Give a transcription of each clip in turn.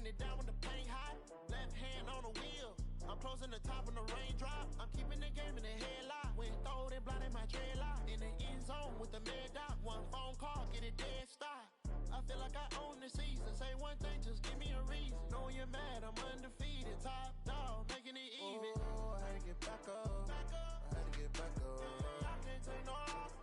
it down when the paint hot. Left hand on the wheel. I'm closing the top when the raindrop. I'm keeping the game in the headlock. When throwed and blinded my dreadlock. In the end zone with the mad dot. One phone call, get it dead stop. I feel like I own the season. Say one thing, just give me a reason. Know you're mad, I'm undefeated. Top dog, making it even. Oh, I had to get back up. I had to get back up. I can't take no loss.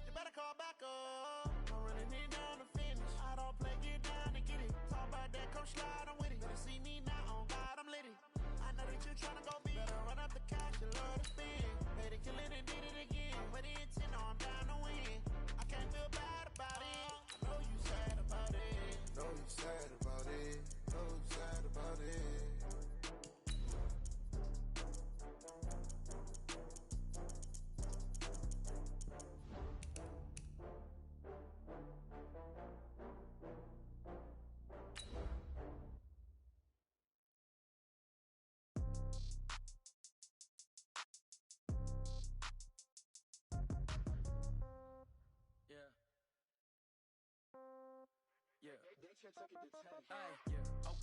You better call back up. I'm running it down to finish. I don't play, get down to get it. Talk about that, come slide, I'm with it. Better see me now, on God, I'm lit it. I know that you're trying to go big. Better run up the cash, you love to spin. Made it, kill it, and did it again. With the intent, no, I'm down to win. I can't feel bad about it. I know you sad about it. Know you sad about it. Know you sad about it.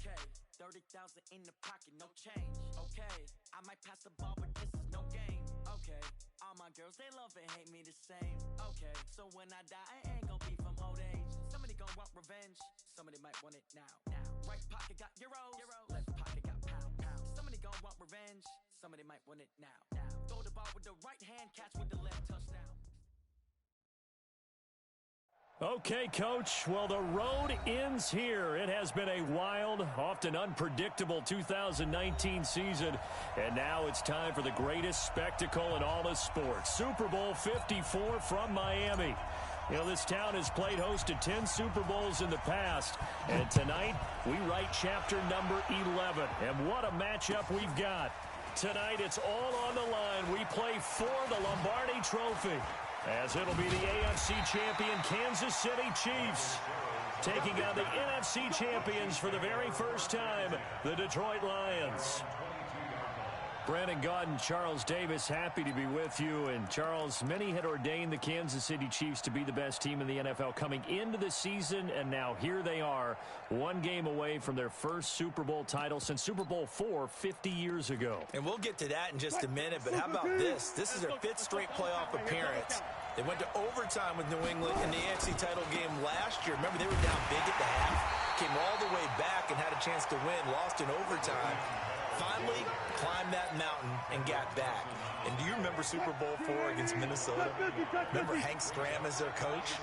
Okay, 30,000 in the pocket, no change. Okay, I might pass the ball, but this is no game. Okay, all my girls, they love and hate me the same. Okay, so when I die, I ain't gonna be from old age. Somebody gon' want revenge, somebody might want it now. Right pocket got euros, left pocket got pound. Somebody gon' want revenge, somebody might want it now. Throw the ball with the right hand, catch with the left, touchdown. Okay, Coach, well, the road ends here. It has been a wild, often unpredictable 2019 season, and now it's time for the greatest spectacle in all of sports. Super Bowl 54 from Miami. You know, this town has played host to 10 Super Bowls in the past, and tonight we write chapter number 11. And what a matchup we've got. Tonight it's all on the line. We play for the Lombardi Trophy, as it'll be the AFC champion Kansas City Chiefs taking on the NFC champions for the very first time, the Detroit Lions. Brandon Gaudin, Charles Davis, happy to be with you. And Charles, many had ordained the Kansas City Chiefs to be the best team in the NFL coming into the season, and now here they are, one game away from their first Super Bowl title since Super Bowl IV 50 years ago. And we'll get to that in just a minute, but how about this? This is their 5th straight playoff appearance. They went to overtime with New England in the AFC title game last year. Remember, they were down big at the half, came all the way back and had a chance to win, lost in overtime. Finally climbed that mountain and got back. And do you remember Super Bowl IV against Minnesota? Remember Hank Stram as their coach?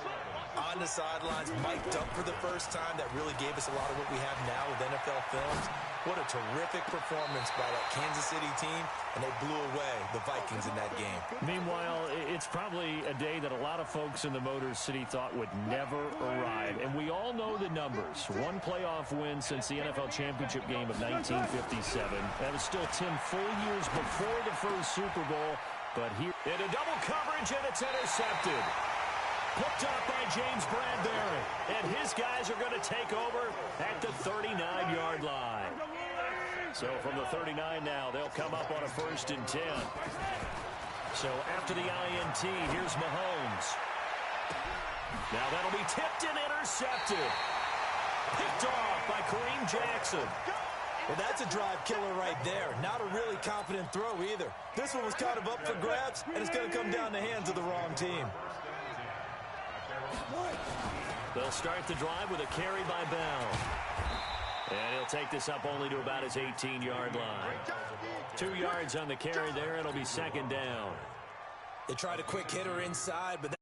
On the sidelines, mic'd up for the first time. That really gave us a lot of what we have now with NFL films. What a terrific performance by that Kansas City team, and they blew away the Vikings in that game. Meanwhile, it's probably a day that a lot of folks in the Motor City thought would never arrive. And we all know the numbers. One playoff win since the NFL championship game of 1957. That was still 10 full years before the first Super Bowl. But here, into double coverage, and it's intercepted. Picked up by James Bradbury. And his guys are going to take over at the 39-yard line. So from the 39 now, they'll come up on a 1st and 10. So after the INT, here's Mahomes. Now that'll be tipped and intercepted. Picked off by Kareem Jackson. Well, that's a drive killer right there. Not a really confident throw either. This one was kind of up for grabs, and it's going to come down the hands of the wrong team. They'll start the drive with a carry by Bell. And he'll take this up only to about his 18-yard line. 2 yards on the carry there. It'll be 2nd down. They tried a quick hitter inside, but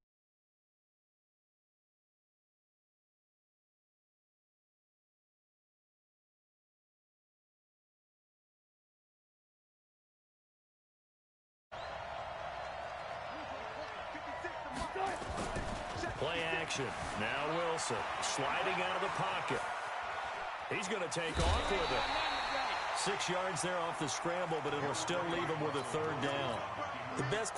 play action. Now Wilson sliding out of the pocket. He's going to take off with it. 6 yards there off the scramble, but it'll still leave him with a 3rd down. The best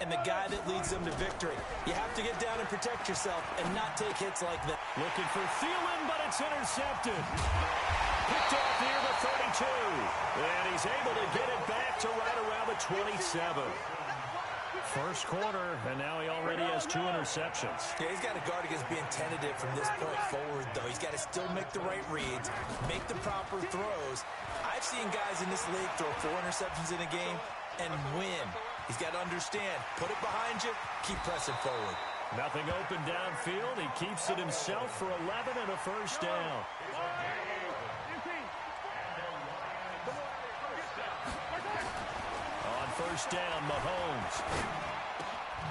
and the guy that leads them to victory. You have to get down and protect yourself and not take hits like that. Looking for Thielen, but it's intercepted. picked off near the 32. And he's able to get it back to right around the 27. First quarter, and now he already has 2 interceptions. Yeah, he's got to guard against being tentative from this point forward, though. He's got to still make the right reads, make the proper throws. I've seen guys in this league throw 4 interceptions in a game and win. He's got to understand, put it behind you, keep pressing forward. Nothing open downfield. He keeps it himself for 11 and a first down. On first down, Mahomes.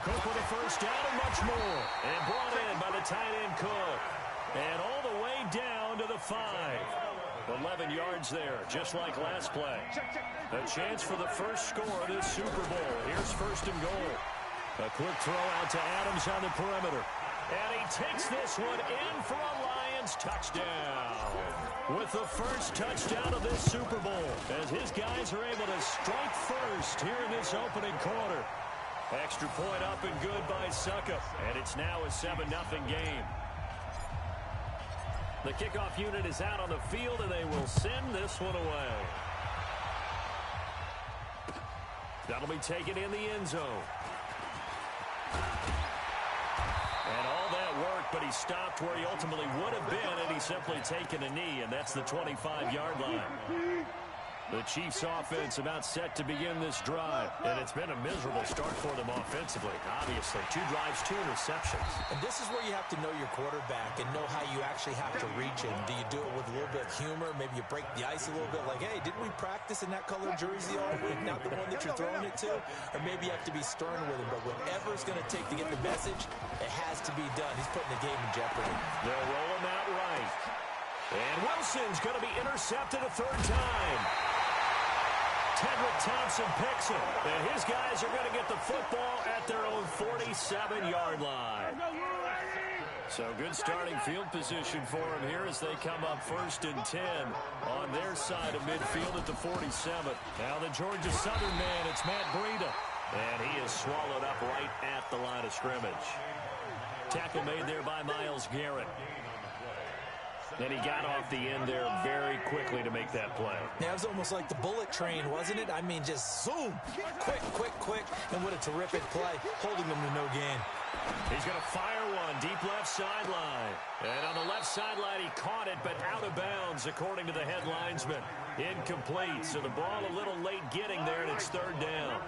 Cook with a first down and much more. And brought in by the tight end Cook. And all the way down to the 5. 11 yards there, just like last play. A chance for the first score of this Super Bowl. Here's first and goal. A quick throw out to Adams on the perimeter. And he takes this one in for a Lions touchdown. With the first touchdown of this Super Bowl, as his guys are able to strike first here in this opening quarter. Extra point up and good by Suckup. And it's now a 7-0 game. The kickoff unit is out on the field, and they will send this one away. That'll be taken in the end zone. And all that work, but he stopped where he ultimately would have been, and he's simply taken a knee, and that's the 25-yard line. The Chiefs' offense about set to begin this drive, and it's been a miserable start for them offensively. Obviously, 2 drives, 2 interceptions. And this is where you have to know your quarterback and know how you actually have to reach him. Do you do it with a little bit of humor? Maybe you break the ice a little bit like, hey, didn't we practice in that color jersey all week, not the one that you're throwing it to? Or maybe you have to be stern with him. But whatever it's going to take to get the message, it has to be done. He's putting the game in jeopardy. They'll roll him out right. And Wilson's going to be intercepted a 3rd time. Tedrick Thompson picks it, and his guys are going to get the football at their own 47-yard line. So good starting field position for him here as they come up 1st and 10 on their side of midfield at the 47. Now the Georgia Southern man, it's Matt Breida, and he is swallowed up right at the line of scrimmage. Tackle made there by Myles Garrett. And he got off the end there very quickly to make that play. Yeah, it was almost like the bullet train, wasn't it? I mean, just zoom, quick, and what a terrific play, holding them to no gain. He's going to fire one, deep left sideline. And on the left sideline, he caught it, but out of bounds, according to the head linesman. Incomplete, so the ball a little late getting there, and it's 3rd down.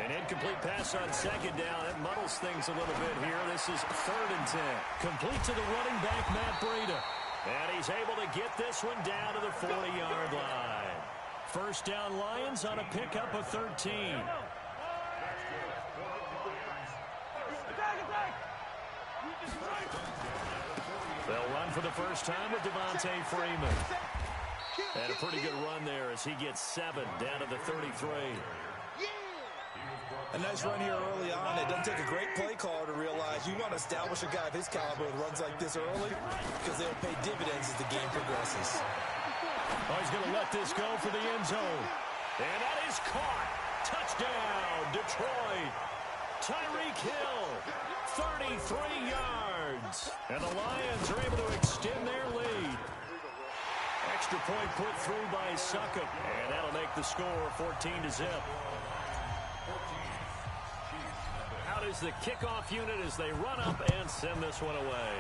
An incomplete pass on 2nd down. It muddles things a little bit here. This is 3rd and 10. Complete to the running back, Matt Breida. And he's able to get this one down to the 40-yard line. First down Lions on a pickup of 13. They'll run for the first time with Devontae Freeman. And a pretty good run there as he gets 7 down to the 33. A nice run here early on. It doesn't take a great play caller to realize you want to establish a guy of his caliber with runs like this early because they'll pay dividends as the game progresses. Oh, he's going to let this go for the end zone. And that is caught. Touchdown, Detroit. Tyreek Hill, 33 yards. And the Lions are able to extend their lead. Extra point put through by Suckup. And that'll make the score 14-0. Out is the kickoff unit as they run up and send this one away.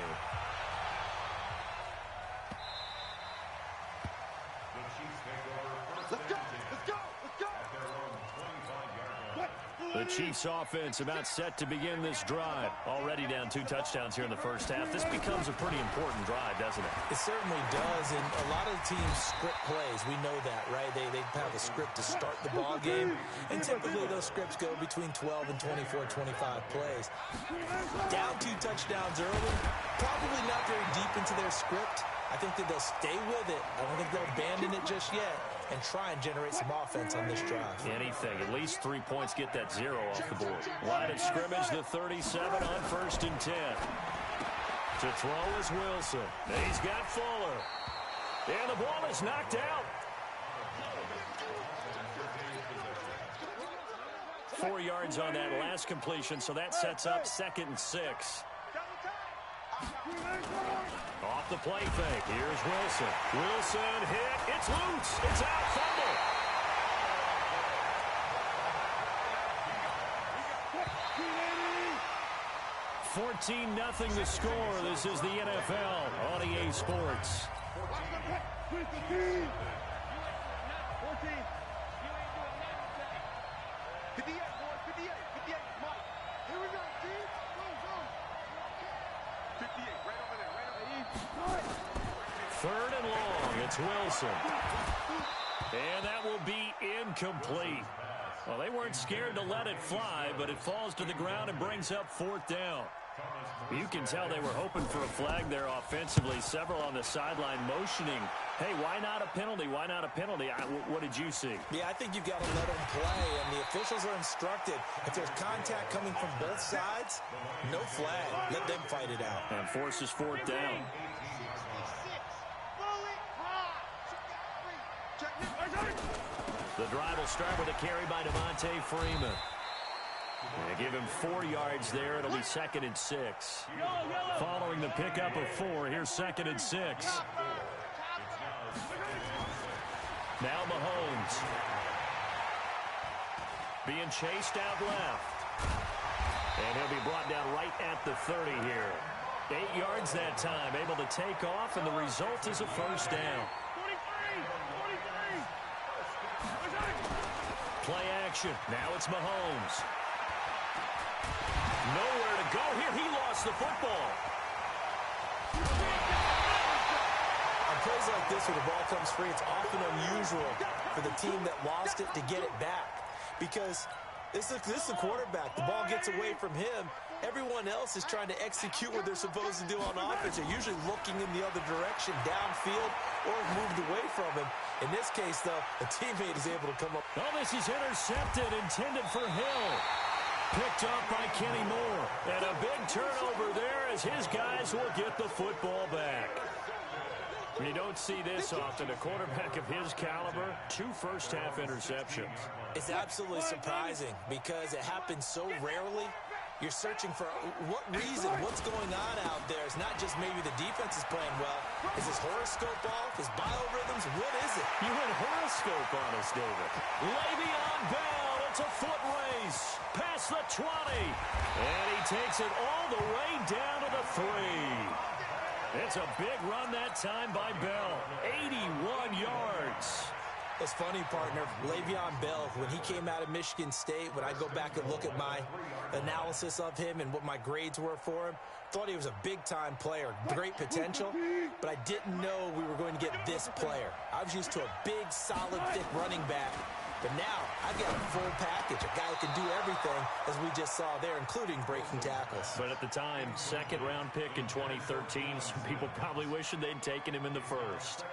The Chiefs offense about set to begin this drive. Already down 2 touchdowns here in the first half. This becomes a pretty important drive, doesn't it? It certainly does, and a lot of teams script plays. We know that, right? They have a script to start the ball game, and typically those scripts go between 12 and 24, 25 plays. Down 2 touchdowns early, probably not very deep into their script. I think that they'll stay with it. I don't think they'll abandon it just yet and try and generate some offense on this drive. Anything. At least 3 points get that 0 off the board. Line of scrimmage, the 37 on 1st and 10. To throw is Wilson. He's got Fuller. And the ball is knocked out. 4 yards on that last completion, so that sets up 2nd and 6. Off the play fake. Here's Wilson. Wilson hit. It's loose. It's out. Fumble. 14-0 the score. This is the NFL on EA Sports. Third and long. It's Wilson. And that will be incomplete. Well, they weren't scared to let it fly, but it falls to the ground and brings up fourth down. You can tell they were hoping for a flag there offensively. Several on the sideline motioning, hey, why not a penalty? Why not a penalty? What did you see? Yeah, I think you've got to let them play, and the officials are instructed. If there's contact coming from both sides, no flag. Let them fight it out. And forces fourth down. The drive will start with a carry by Devontae Freeman. They give him 4 yards there. It'll be 2nd and 6. Following the pickup of 4, here's 2nd and 6. Now Mahomes. Being chased out left. And he'll be brought down right at the 30 here. 8 yards that time. Able to take off, and the result is a first down. Play action. Now it's Mahomes. Nowhere to go here. He lost the football. On plays like this where the ball comes free, it's often unusual for the team that lost it to get it back. Because this is the quarterback. The ball gets away from him. Everyone else is trying to execute what they're supposed to do on offense. They're usually looking in the other direction, downfield, or moved away from him. In this case, though, the teammate is able to come up. Oh, this is intercepted, intended for Hill. Picked up by Kenny Moore. And a big turnover there as his guys will get the football back. You don't see this often. A quarterback of his caliber, 2 first-half interceptions. It's absolutely surprising because it happens so rarely. You're searching for what reason, what's going on out there. It's not just maybe the defense is playing well. Is his horoscope off? His biorhythms? What is it? You went horoscope on us, David. Le'Veon Bell, it's a foot race. Past the 20. And he takes it all the way down to the 3. It's a big run that time by Bell. 81 yards. It's funny, partner. Le'Veon Bell, when he came out of Michigan State, when I go back and look at my analysis of him and what my grades were for him, thought he was a big-time player, great potential, but I didn't know we were going to get this player. I was used to a big, solid, thick running back, but now I've got a full package, a guy who can do everything, as we just saw there, including breaking tackles. But at the time, 2nd-round pick in 2013, some people probably wishing they'd taken him in the 1st.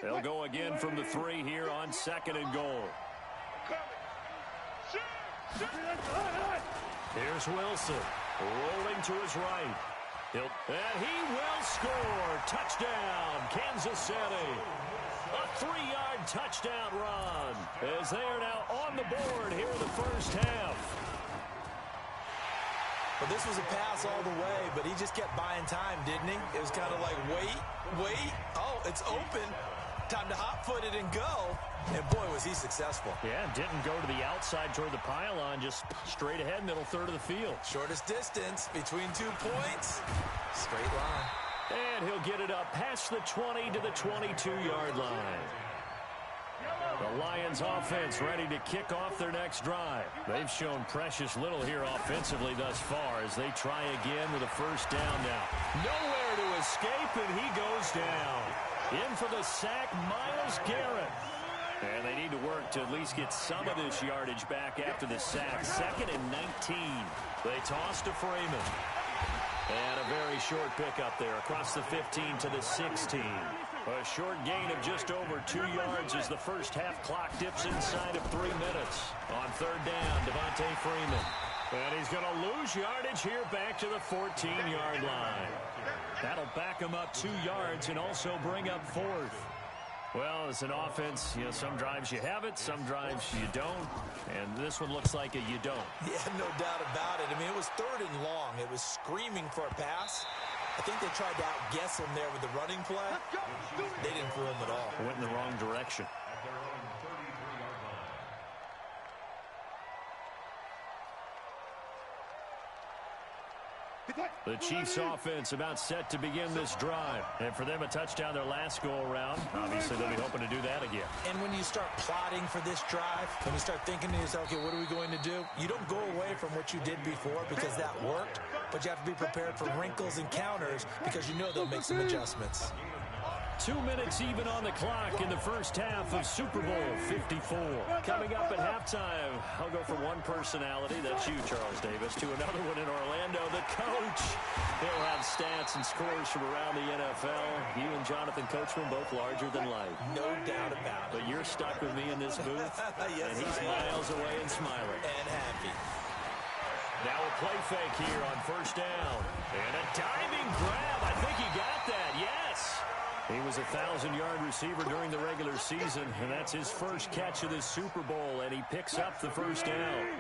They'll go again from the 3 here on 2nd and goal. Here's Wilson, rolling to his right. And he will score. Touchdown, Kansas City. A 3-yard touchdown run as they are now on the board here in the first half. Well, this was a pass all the way, but he just kept buying time, didn't he? It was kind of like, wait. Oh, it's open. Time to hot-foot it and go. And, boy, was he successful. Yeah, didn't go to the outside toward the pylon, just straight ahead, middle third of the field. Shortest distance between 2 points. Straight line. And he'll get it up past the 20 to the 22-yard line. The Lions offense ready to kick off their next drive. They've shown precious little here offensively thus far as they try again with a first down now. Nowhere to escape, and he goes down. In for the sack, Myles Garrett. And they need to work to at least get some of this yardage back after the sack. 2nd and 19. They toss to Freeman. And a very short pickup there across the 15 to the 16. A short gain of just over 2 yards as the first half clock dips inside of 3 minutes. On 3rd down, Devontae Freeman. And he's going to lose yardage here back to the 14-yard line. That'll back him up 2 yards and also bring up 4th. Well, as an offense, some drives you have it, some drives you don't, and this one looks like you don't. Yeah, no doubt about it. I mean, it was 3rd and long. It was screaming for a pass. I think they tried to outguess him there with the running play. They didn't throw him at all. Went in the wrong direction. The Chiefs offense about set to begin this drive. And for them, a touchdown their last go-around. Obviously, they'll be hoping to do that again. And when you start plotting for this drive, when you start thinking to yourself, okay, what are we going to do? You don't go away from what you did before because that worked, but you have to be prepared for wrinkles and counters because you know they'll make some adjustments. 2 minutes even on the clock in the first half of Super Bowl 54. Coming up at halftime, I'll go from one personality, that's you, Charles Davis, to another one in Orlando, the coach. He'll have stats and scores from around the NFL. You and Jonathan Coachman both larger than life. No doubt about it. But you're stuck with me in this booth, yes, and he's miles away and smiling. And happy. Now a play fake here on first down. And a diving grab. I think he got that, yes. He was a 1,000-yard receiver during the regular season, and that's his first catch of this Super Bowl, and he picks up the first down.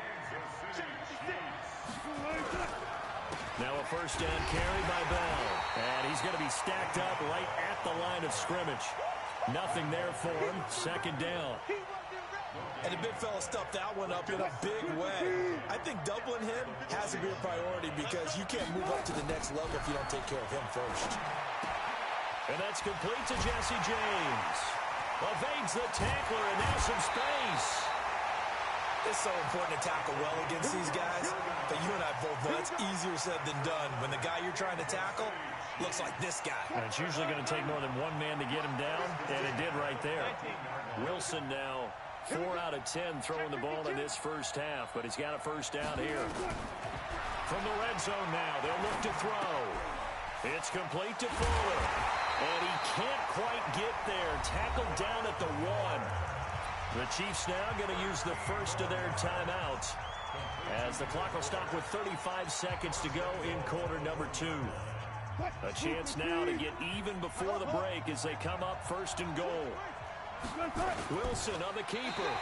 Now a first down carry by Bell, and he's going to be stacked up right at the line of scrimmage. Nothing there for him. Second down. And the big fella stuffed that one up in a big way. I think doubling him has to be a priority because you can't move up to the next level if you don't take care of him first. And that's complete to Jesse James. Evades the tackler, and now some space. It's so important to tackle well against these guys, but you and I both know it's easier said than done. When the guy you're trying to tackle looks like this guy. And it's usually going to take more than one man to get him down, and it did right there. Wilson now 4 out of 10 throwing the ball in this first half, but he's got a first down here. From the red zone now, they'll look to throw. It's complete to Fuller. And he can't quite get there. Tackled down at the 1. The Chiefs now going to use the first of their timeouts as the clock will stop with 35 seconds to go in quarter number 2. A chance now to get even before the break as they come up first and goal. Wilson on the keeper.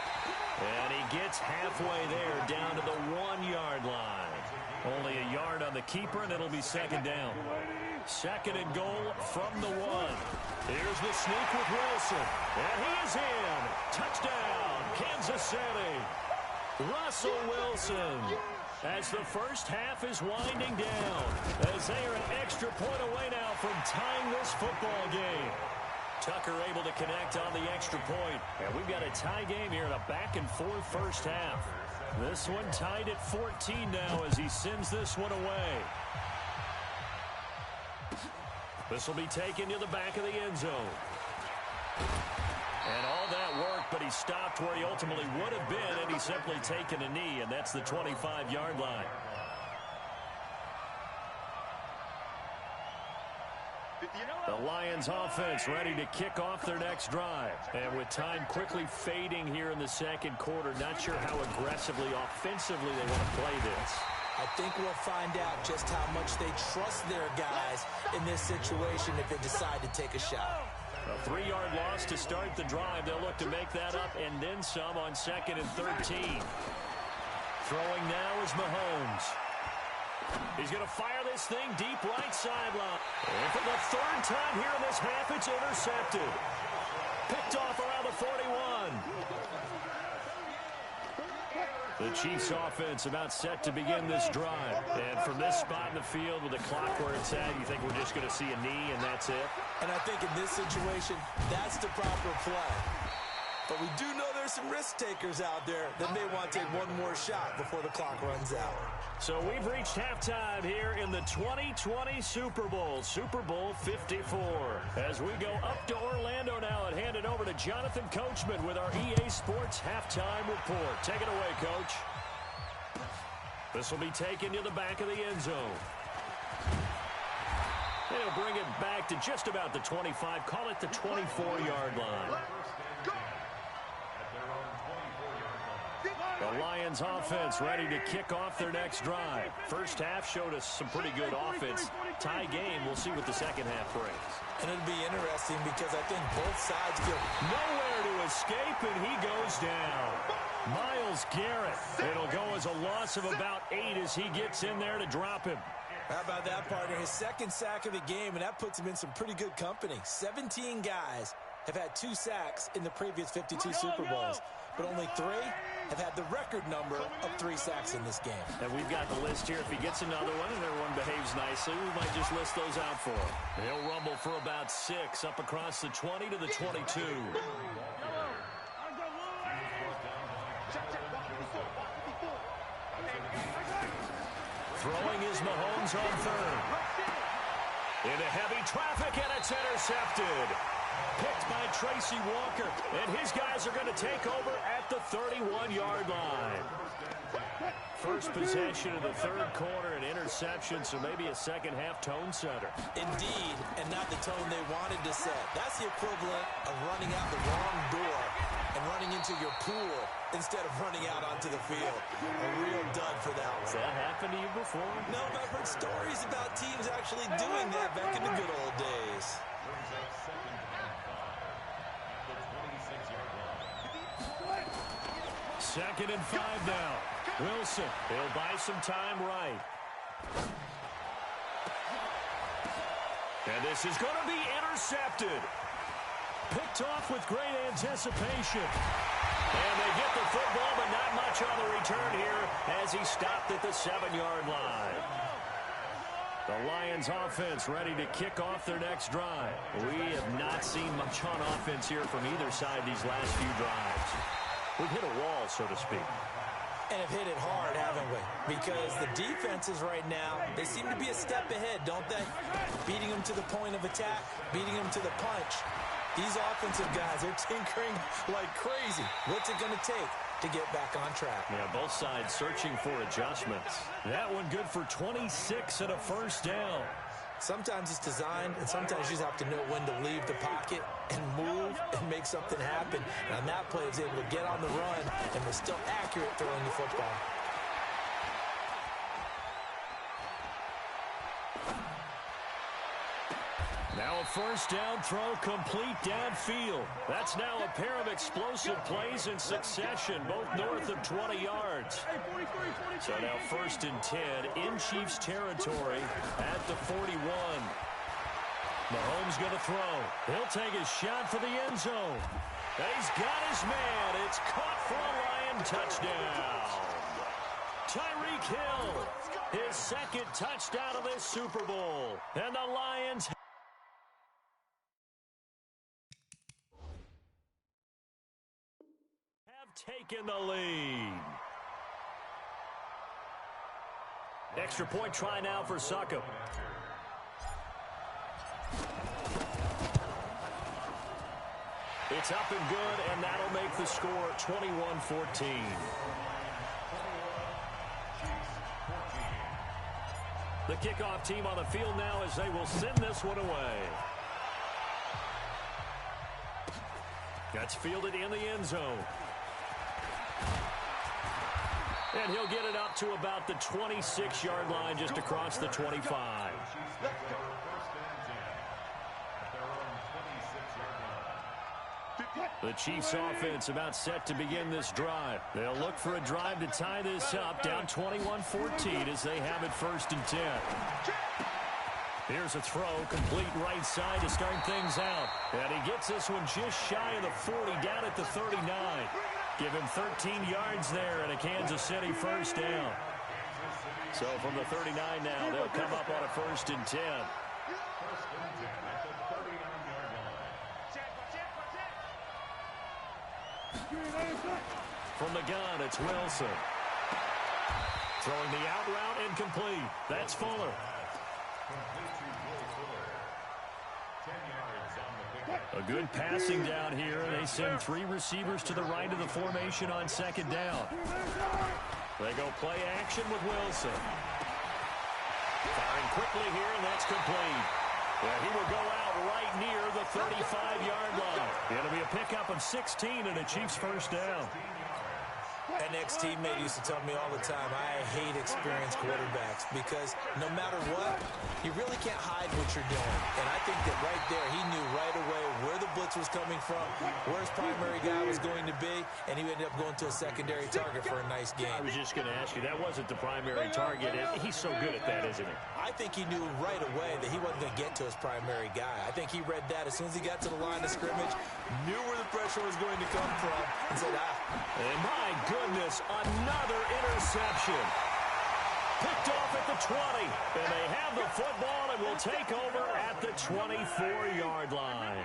And he gets halfway there down to the 1-yard line. Only a yard on the keeper, and it'll be second down. Second and goal from the 1. Here's the sneak with Wilson. And he is in. Touchdown, Kansas City. Russell Wilson. As the first half is winding down. As they are an extra point away now from tying this football game. Tucker able to connect on the extra point. And we've got a tie game here in a back-and-forth first half. This one tied at 14 now as he sends this one away. This will be taken to the back of the end zone. And all that worked, but he stopped where he ultimately would have been, and he's simply taken a knee, and that's the 25-yard line. The Lions offense ready to kick off their next drive. And with time quickly fading here in the second quarter, not sure how aggressively, offensively they want to play this. I think we'll find out just how much they trust their guys in this situation if they decide to take a shot. A 3-yard loss to start the drive. They'll look to make that up and then some on 2nd and 13. Throwing now is Mahomes. He's going to fire this thing deep right sideline. And for the 3rd time here in this half, it's intercepted. Picked off around the 41. The Chiefs offense about set to begin this drive. And from this spot in the field with the clock where it's at, you think we're just going to see a knee and that's it? And I think in this situation, that's the proper play. But we do know there's some risk takers out there that may want to take one more shot before the clock runs out. So we've reached halftime here in the 2020 Super Bowl, Super Bowl 54. As we go up to Orlando now and hand it over to Jonathan Coachman with our EA Sports Halftime Report. Take it away, Coach. This will be taken to the back of the end zone. They'll bring it back to just about the 25, call it the 24-yard line. The Lions offense ready to kick off their next drive. First half showed us some pretty good offense. Tie game. We'll see what the second half brings. And it'll be interesting because I think both sides feel nowhere to escape, and he goes down. Myles Garrett. It'll go as a loss of about 8 as he gets in there to drop him. How about that, partner? His second sack of the game, and that puts him in some pretty good company. 17 guys have had 2 sacks in the previous 52 Super Bowls, but only 3 have had the record number of 3 sacks in this game. And we've got the list here. If he gets another one and everyone behaves nicely, we might just list those out for him. He'll rumble for about 6 up across the 20 to the 22. Throwing is Mahomes on third. Into heavy traffic, and it's intercepted. Picked by Tracy Walker, and his guys are going to take over at the 31-yard line. First possession of the third quarter, an interception, so maybe a second-half tone setter. Indeed, and not the tone they wanted to set. That's the equivalent of running out the wrong door and running into your pool instead of running out onto the field. A real dud for that one. Has that happened to you before? No, but I've heard stories about teams actually doing that back in the good old days. Second and 5 now. Wilson, he'll buy some time right. And this is going to be intercepted. Picked off with great anticipation. And they get the football, but not much on the return here as he stopped at the 7-yard line. The Lions offense ready to kick off their next drive. We have not seen much on offense here from either side these last few drives. We've hit a wall, so to speak. And have hit it hard, haven't we? Because the defenses right now, they seem to be a step ahead, don't they? Beating them to the point of attack, beating them to the punch. These offensive guys, they're tinkering like crazy. What's it going to take to get back on track? Yeah, both sides searching for adjustments. That one good for 26 and a first down. Sometimes it's designed, and sometimes you just have to know when to leave the pocket and move and make something happen. And on that play, he was able to get on the run and was still accurate throwing the football. Now a first down throw complete downfield. That's now a pair of explosive plays in succession, both north of 20 yards. So now first and 10 in Chiefs territory at the 41. Mahomes going to throw. He'll take his shot for the end zone. And he's got his man. It's caught for a Lion touchdown. Tyreek Hill, his second touchdown of this Super Bowl. And the Lions taken the lead. Extra point try now for Succop. It's up and good, and that'll make the score 21-14. The kickoff team on the field now as they will send this one away. That's fielded in the end zone. And he'll get it up to about the 26-yard line just across the 25. The Chiefs offense about set to begin this drive. They'll look for a drive to tie this up, down 21-14 as they have it first and 10. Here's a throw, complete right side to start things out. And he gets this one just shy of the 40, down at the 39. Give him 13 yards there and a Kansas City first down. So from the 39 now, they'll come up on a first and 10. From the gun, it's Wilson. Throwing the out route incomplete. That's Fuller. A good passing down here. They send 3 receivers to the right of the formation on second down. They go play action with Wilson. Firing quickly here, and that's complete. Yeah, he will go out right near the 35-yard line. It'll be a pickup of 16 and a Chiefs first down. An ex-teammate used to tell me all the time, I hate experienced quarterbacks because no matter what, you really can't hide what you're doing. And I think that right there, he knew right away where the blitz was coming from, where his primary guy was going to be, and he ended up going to a secondary target for a nice game. I was just going to ask you, that wasn't the primary target. He's so good at that, isn't he? I think he knew right away that he wasn't going to get to his primary guy. I think he read that as soon as he got to the line of scrimmage, knew where the pressure was going to come from, and said, And my goodness, another interception. Picked off at the 20, and they have the football and will take over at the 24-yard line.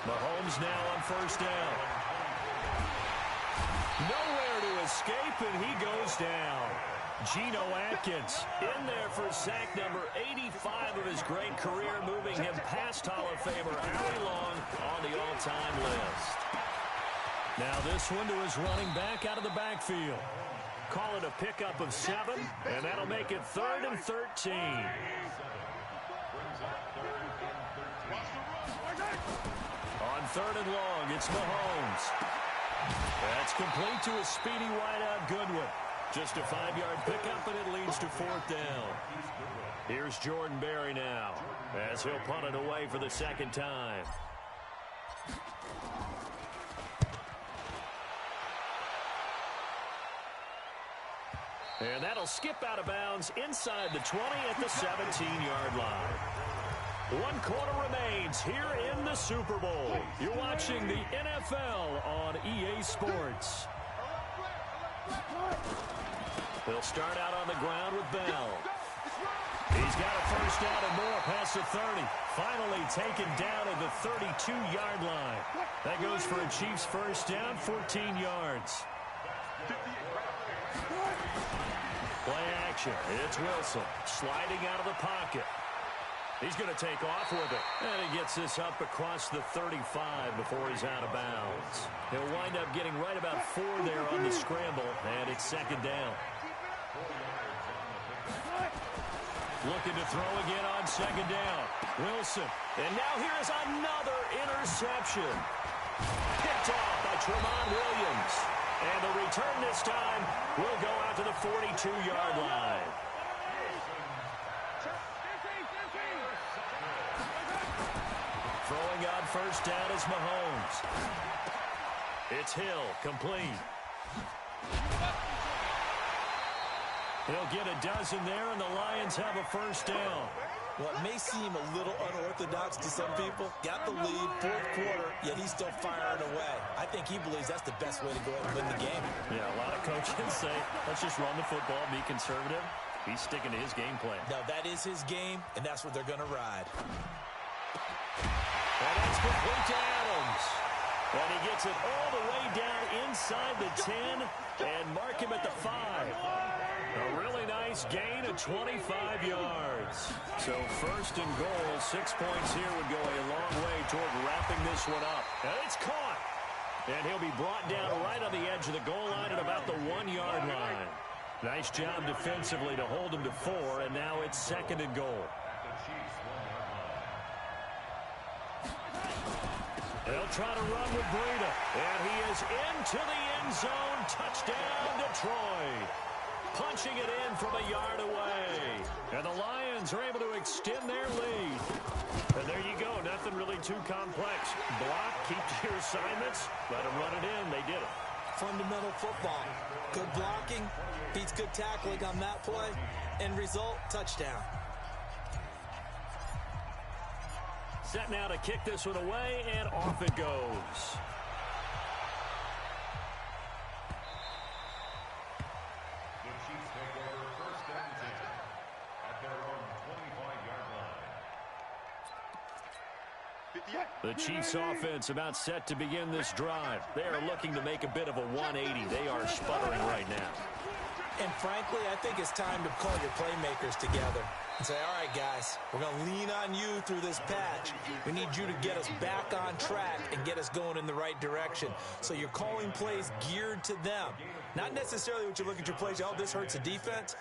Mahomes now on first down. Nowhere to escape, and he goes down. Geno Atkins in there for sack number 85 of his great career, moving him past Hall of Famer Howie Long on the all-time list. Now this one to his running back out of the backfield. Call it a pickup of 7, and that'll make it 3rd and 13. On 3rd and long, it's Mahomes. That's complete to a speedy wideout Goodwin. Just a 5-yard pickup, and it leads to 4th down. Here's Jordan Berry now, as he'll punt it away for the second time. And that'll skip out of bounds inside the 20 at the 17-yard line. 1 quarter remains here in the Super Bowl. You're watching the NFL on EA Sports. They'll start out on the ground with Bell. He's got a first down and more past the 30. Finally taken down at the 32-yard line. That goes for a Chiefs first down, 14 yards. Play action. It's Wilson sliding out of the pocket. He's going to take off with it. And he gets this up across the 35 before he's out of bounds. He'll wind up getting right about 4 there on the scramble, and it's 2nd down. Looking to throw again on 2nd down. Wilson. And now here's another interception. Picked off by Tremont Williams. And the return this time will go out to the 42-yard line. Throwing on first down is Mahomes. It's Hill, complete. He'll get a dozen there, and the Lions have a first down. What may seem a little unorthodox to some people, got the lead, 4th quarter, yet he's still firing away. I think he believes that's the best way to go ahead and win the game. Yeah, a lot of coaches say, let's just run the football, be conservative. He's sticking to his game plan. No, that is his game, and that's what they're going to ride. And that's complete to Adams. And he gets it all the way down inside the 10 and mark him at the 5. A really nice gain of 25 yards. So 1st and goal, 6 points here would go a long way toward wrapping this one up. And it's caught. And he'll be brought down right on the edge of the goal line at about the 1-yard line. Nice job defensively to hold him to 4, and now it's 2nd and goal. They'll try to run with Breida. And he is into the end zone. Touchdown, Detroit. Punching it in from a yard away. And the Lions are able to extend their lead. And there you go. Nothing really too complex. Block, keep to your assignments. Let them run it in. They did it. Fundamental football. Good blocking. Beats good tackling on that play. End result, touchdown. Set now to kick this one away, and off it goes. The Chiefs offense about set to begin this drive. They are looking to make a bit of a 180. They are sputtering right now. And frankly, I think it's time to call your playmakers together and say, all right, guys, we're going to lean on you through this patch. We need you to get us back on track and get us going in the right direction. So you're calling plays geared to them. Not necessarily what you look at your plays, oh, this hurts the defense.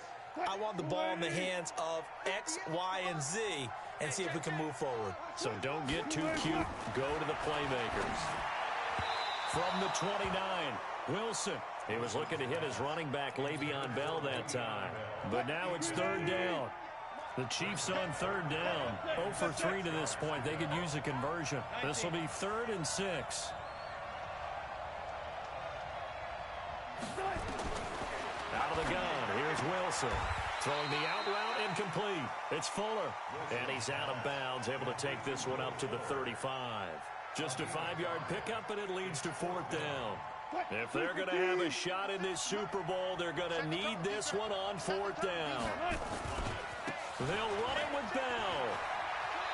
I want the ball in the hands of X, Y, and Z and see if we can move forward. So don't get too cute. Go to the playmakers. From the 29, Wilson. He was looking to hit his running back, Le'Veon Bell, that time. But now it's third down. The Chiefs on third down. 0 for 3 to this point. They could use a conversion. This will be 3rd and 6. Out of the gun. Here's Wilson. Throwing the out route incomplete. It's Fuller. And he's out of bounds, able to take this one up to the 35. Just a 5-yard pickup, and it leads to 4th down. If they're going to have a shot in this Super Bowl, they're going to need this one on 4th down. They'll run it with Bell.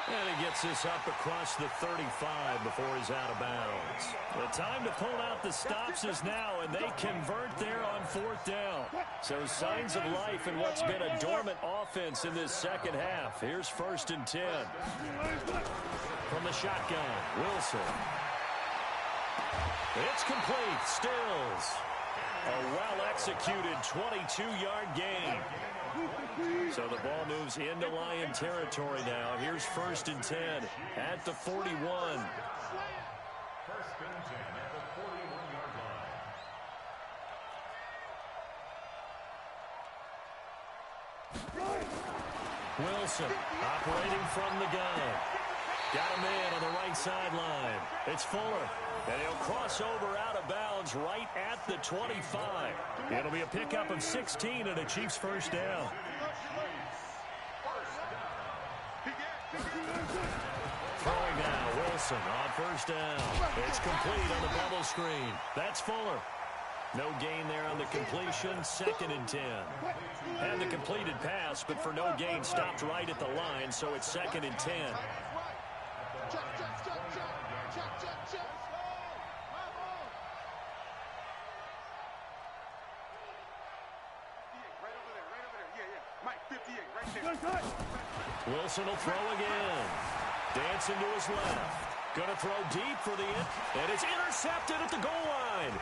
And he gets this up across the 35 before he's out of bounds. The time to pull out the stops is now, and they convert there on 4th down. So signs of life in what's been a dormant offense in this second half. Here's 1st and 10. From the shotgun, Wilson. It's complete. Stills. A well-executed 22-yard gain. So the ball moves into Lion territory now. Here's 1st and 10 at the 41. 1st and 10 at the 41-yard line. Wilson operating from the gun. Got him in on the right sideline. It's Fuller. And he'll cross over out of bounds right at the 25. It'll be a pickup of 16 and a Chiefs 1st down. Throwing now, Wilson on 1st down. It's complete on the bubble screen. That's Fuller. No gain there on the completion, 2nd and 10. And the completed pass, but for no gain, stopped right at the line, so it's 2nd and 10. Wilson will throw again. Dancing to his left. Going to throw deep for the end. And it's intercepted at the goal line.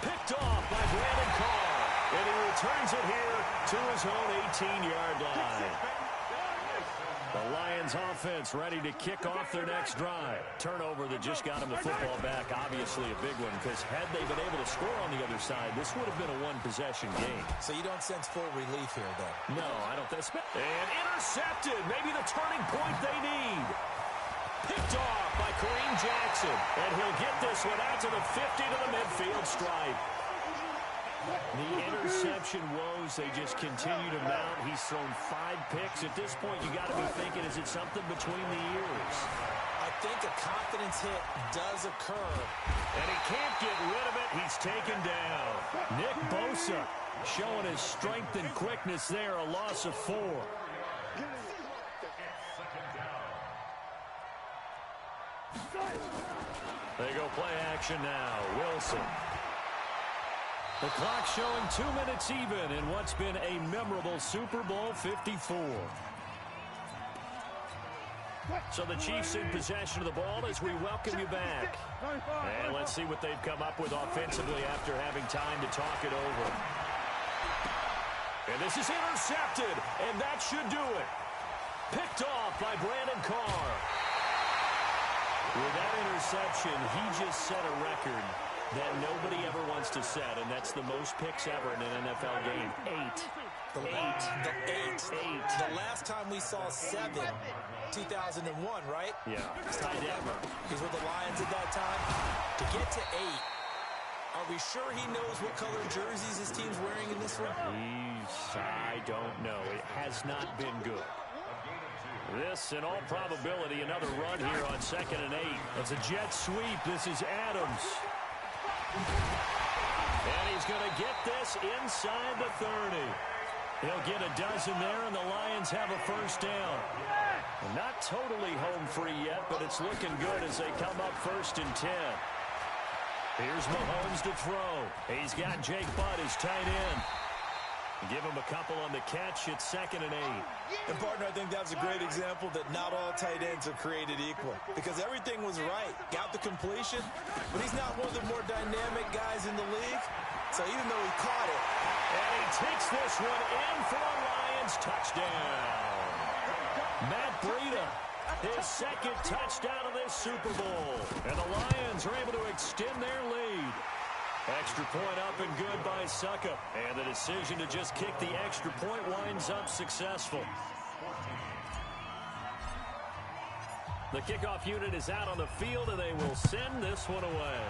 Picked off by Brandon Carr. And he returns it here to his own 18-yard line. The Lions offense ready to kick off their next drive. Turnover that just got him the football back. Obviously a big one, because had they been able to score on the other side, this would have been a one-possession game. So you don't sense full relief here, then? No, I don't. And intercepted. Maybe the turning point they need. Picked off by Kareem Jackson. And he'll get this one out to the 50 to the midfield stripe. The interception woes, they just continue to mount. He's thrown 5 picks. At this point, you got to be thinking, is it something between the ears? I think a confidence hit does occur. And he can't get rid of it. He's taken down. Nick Bosa showing his strength and quickness there. A loss of 4. They go play action now. Wilson. The clock showing 2 minutes even in what's been a memorable Super Bowl 54. So the Chiefs in possession of the ball as we welcome you back. And let's see what they've come up with offensively after having time to talk it over. And this is intercepted, and that should do it. Picked off by Brandon Carr. With that interception, he just set a record that nobody ever wants to set, and that's the most picks ever in an NFL game. 8. The last time we saw 7, 2001, right? Yeah. Ty Detmer. He's with the Lions at that time. To get to 8, are we sure he knows what color jerseys his team's wearing in this one? I don't know. It has not been good. This, in all probability, another run here on 2nd and 8. It's a jet sweep. This is Adams. And he's going to get this inside the 30. He'll get a dozen there, and the Lions have a 1st down. Not totally home free yet, but it's looking good as they come up 1st and 10. Here's Mahomes to throw. He's got Jake Butt, his tight end. Give him a couple on the catch. It's 2nd and 8. And, partner, I think that's a great example that not all tight ends are created equal, because everything was right. Got the completion, but he's not one of the more dynamic guys in the league. So even though he caught it, and he takes this one in for a Lions touchdown. Matt Breida His second touchdown of this Super Bowl. And the Lions are able to extend their lead. Extra point up and good by Suckup. And the decision to just kick the extra point winds up successful. The kickoff unit is out on the field, and they will send this one away.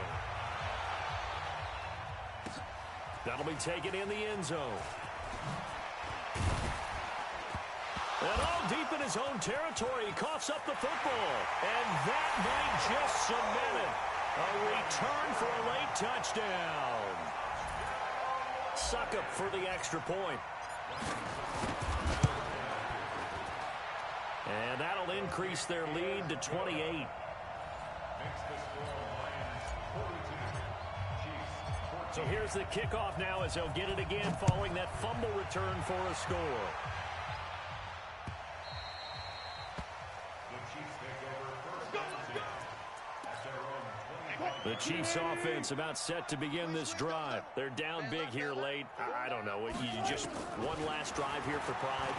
That'll be taken in the end zone. And all deep in his own territory, he coughs up the football. And that might just cement it. A return for a late touchdown. Suckup for the extra point. And that'll increase their lead to 28. So here's the kickoff now as they'll get it again following that fumble return for a score. The Chiefs offense about set to begin this drive. They're down big here late. I don't know. You just one last drive here for pride.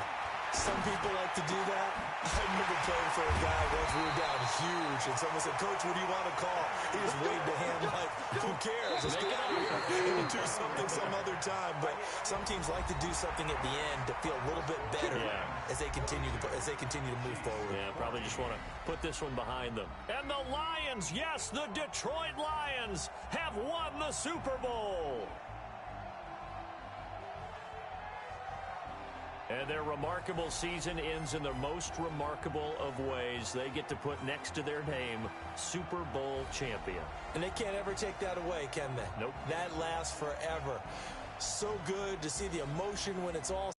Some people like to do that. I remember playing for a guy once we were down huge, and someone said, "Coach, what do you want to call?" He just waved a hand like, "Who cares? Let's get out of here and do something some other time." But some teams like to do something at the end to feel a little bit better as they continue to move forward. Yeah, probably just want to put this one behind them. And the Lions, yes, the Detroit Lions have won the Super Bowl. And their remarkable season ends in the most remarkable of ways. They get to put next to their name, Super Bowl champion. And they can't ever take that away, can they? Nope. That lasts forever. So good to see the emotion when it's all